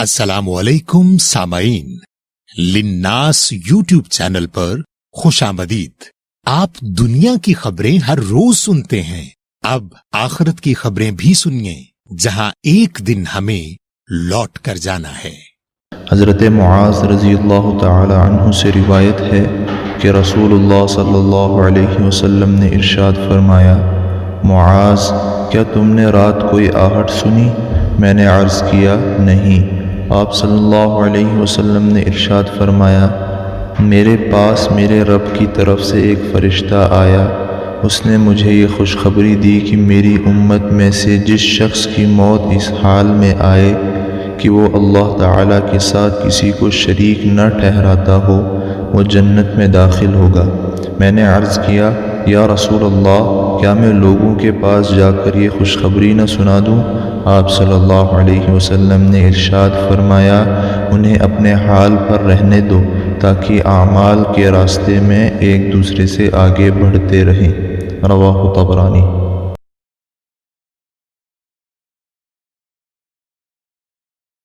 अस्सलाम वालेकुम सामाईन, लिन्नास YouTube channel पर खुशामदीद। आप दुनिया की खबरें हर रोज सुनते हैं, अब आखिरत की खबरें भी सुनिए जहां एक दिन हमें लौट कर जाना है। हज़रत मुआज़ रज़ियल्लाहु ताला अन्हु से रिवायत है कि रसूलुल्लाह सल्लल्लाहु अलैहि वसल्लम ने इरशाद फरमाया, मुआज़, क्या तुमने रात कोई आहट सुनी? मैंने अर्ज़ किया, नहीं। आप सल्लल्लाहु अलैहि वसल्लम ने इरशाद फरमाया, मेरे पास मेरे रब की तरफ से एक फ़रिश्ता आया। उसने मुझे ये खुशखबरी दी कि मेरी उम्मत में से जिस शख्स की मौत इस हाल में आए कि वो अल्लाह ताला के साथ किसी को शरीक न ठहराता हो, वो जन्नत में दाखिल होगा। मैंने अर्ज़ किया, या रसूल अल्लाह, क्या मैं लोगों के पास जाकर ये खुशखबरी न सुना दूँ? आप सल्लल्लाहु अलैहि वसल्लम ने इरशाद फरमाया, उन्हें अपने हाल पर रहने दो ताकि आमाल के रास्ते में एक दूसरे से आगे बढ़ते रहें। रवाहु तबरानी।